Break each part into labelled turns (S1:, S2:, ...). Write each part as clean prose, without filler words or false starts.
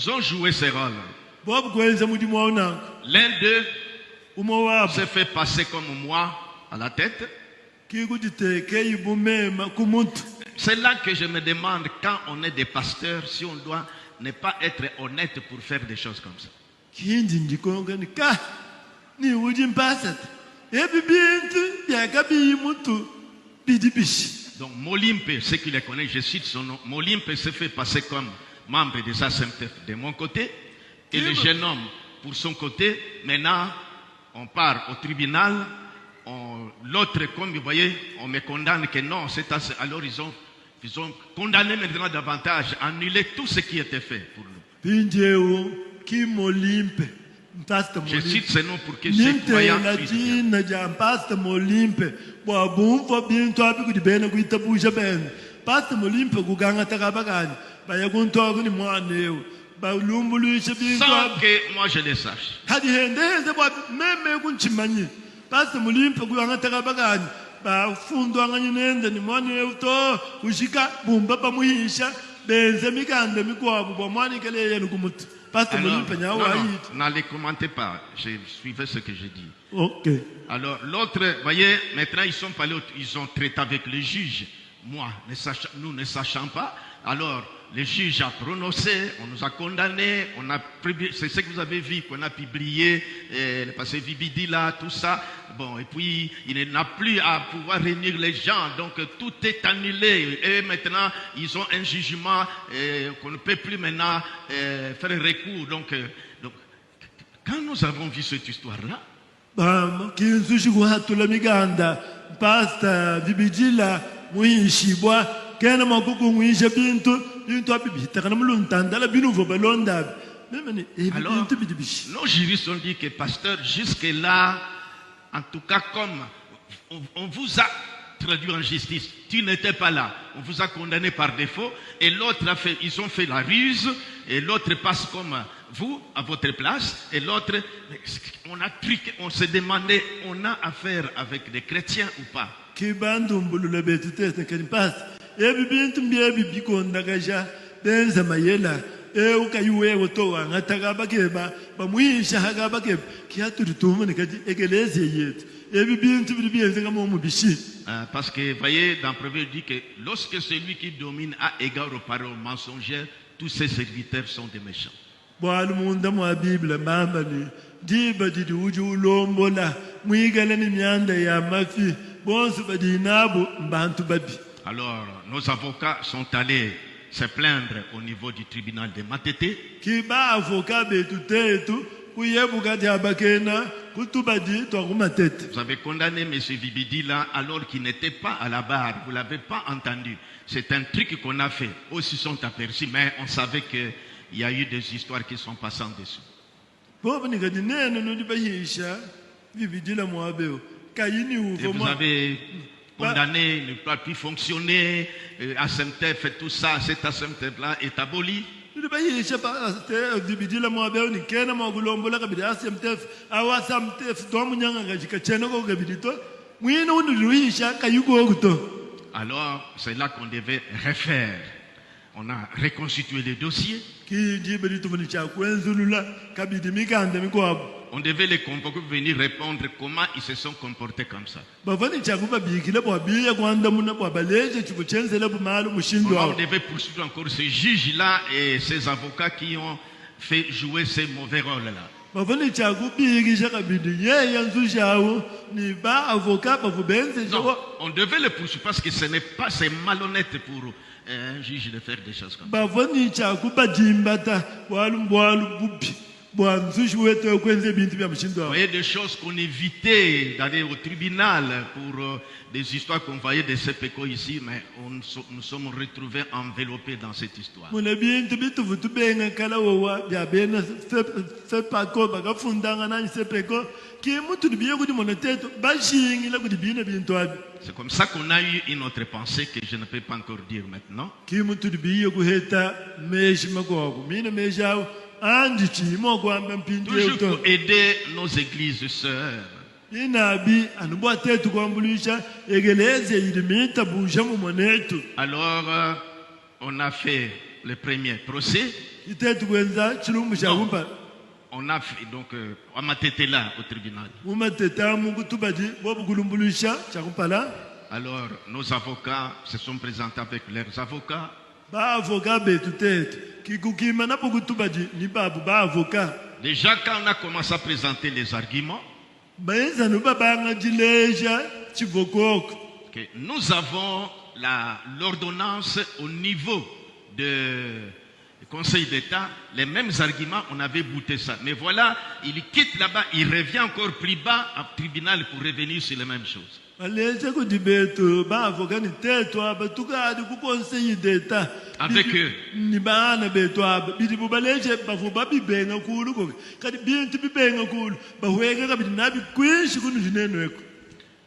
S1: Ils ont joué ces rôles. L'un d'eux s'est fait passer comme moi à la tête. C'est là que je me demande, quand on est des pasteurs, si on doit ne pas être honnête pour faire des choses comme ça. Donc Molimpe, ceux qui les connaissent, je cite son nom. Molimpe s'est fait passer comme membre de sa SMTF de mon côté. Et le jeune homme, pour son côté, maintenant, on part au tribunal. L'autre, comme vous voyez, on me condamne que non, c'est assez. Alors ils ont condamné maintenant davantage, annulé tout ce qui était fait pour nous. Je cite ce nom pour que ces croyants puissent bien.
S2: Pastor Molimpe, Pastor Molimpe kuganga takabakani bayakuntoka ni mwaneo balumbulisha bintu
S1: sans que moi je le sache.
S2: hadihendeze bwa meme kunchimanyi Pastor Molimpe kuganga takabakani bafundwa nganyinende ni mwaneo to kushika bumba bamuhisha benze mikande mikwabo bamwanikele yenu kumuti Pastor Molimpe nyawo ayiti.
S1: N'allez commentez pas, je suivais ce que j'ai dit.
S2: OK.
S1: Alors l'autre, voyez, maintenant ils sont allés, ils ont traité avec le juge. Moi, nous ne sachant pas, alors le juge a prononcé, on nous a condamnés, c'est ce que vous avez vu, qu'on a publié, le passé Vibidi là, tout ça. Bon, et puis il n'a plus à pouvoir réunir les gens, donc tout est annulé. Et maintenant, ils ont un jugement qu'on ne peut plus maintenant faire recours. Donc, quand nous avons vu cette histoire-là,
S2: Pastor Vibijila muishibwa kena makuku muisha bintu abibita kana muluntandala binuvo balonda memene
S1: alors nos juristes ont dit que pasteur jusque là en tout cas comme on vous a traduit en justice, tu n'étais pas là, on vous a condamné par défaut et l'autre a fait, ils ont fait la ruse et l'autre passe comme vous à votre place et l'autre on s'est demandé, on a affaire avec des chrétiens ou pas.
S2: Kibandumbulula betu test kan pass bintu mbiye bikonda kasha benza mayela ukayuwe wotowa ngataka bakeba bamuisha hakabake kiatutuma nekati ekeleze yetu bintu bibiyenze ngamo mubishi.
S1: Parce que voyez dans Proverbe dit que lorsque celui qui domine a égard aux paroles mensongères, tous ses serviteurs sont des méchants.
S2: Bwana munda mwa Bible mama ni diba didi uju ulombola mwigala ni myanda ya mafi bonsu badinabo mbantu babi.
S1: Alors nos avocats sont allés se plaindre au niveau du tribunal de Matete.
S2: Kiba avocat betu tetu kuyebuka diabakena kutubadi to kumatete.
S1: Vous avez condamné M. Vibidi là alors qu'il n'était pas à la barre, vous l'avez pas entendu. C'est un truc qu'on a fait. Aussi sont aperçus, mais on savait que il y a eu des histoires qui sont passées en dessous. Et vous avez condamné, ne peut plus fonctionner, ASMTF et tout ça, cet ASMTF-là est aboli. Alors, c'est là qu'on devait refaire. On a reconstitué les dossiers. On devait les convoquer pour venir répondre comment ils se sont comportés comme ça. On devait poursuivre encore ces juges-là et ces avocats qui ont fait jouer ces mauvais rôles-là.
S2: On
S1: devait les poursuivre parce que ce n'est pas, c'est malhonnête pour un juge de faire des choses comme ça. Vous voyez des choses qu'on évitait d'aller au tribunal pour des histoires qu'on voyait des CPECO ici, mais nous sommes retrouvés enveloppés dans cette histoire. C'est comme ça qu'on a eu une autre pensée que je ne peux pas encore dire maintenant. Toujours pour aider nos églises sœurs. Alors, on a fait le premier procès.
S2: ite tukwenza chilumbu cha
S1: Non.
S2: kumpa
S1: On a fait, donc, on m'a été là au tribunal.
S2: umateta mungu tubaji bobukulumbuluisha cha kumpala
S1: Alors, nos avocats se sont présentés avec leurs avocats.
S2: ba avocat betu tete kikukima na bukutubaji ni babu ba avocat
S1: Déjà, quand on a commencé à présenter les arguments,
S2: bayenza no babanga jileja chivokoko
S1: que nous avons l'ordonnance au niveau du Conseil d'État, les mêmes arguments, on avait bouté ça. Mais voilà, il quitte là-bas, il revient encore plus bas au tribunal pour revenir sur les mêmes choses.
S2: baleja kuti betu ba avocat ni teto aba tukadi ku conseil d'État
S1: Avec eux.
S2: ni bana betu aba bidi bubaleje bavu babibenga kulu ko kadi bintu bibenga kulu bahweka kabidi nabi kwishi kunu jinenweko.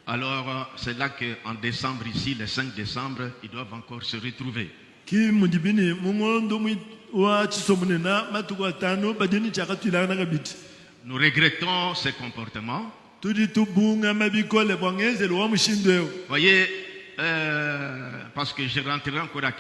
S1: Alors, c'est là qu'en décembre, ici, le 5 décembre, ils doivent encore se retrouver.
S2: Ki mudibini mungondo wa chisomunena matuko atano badini chakatwilana kabidi
S1: Nous regrettons ces comportements.
S2: tudi tubunga mabikole bwangezelo wa mushindweo
S1: Voyez, parce que je rentrerai encore à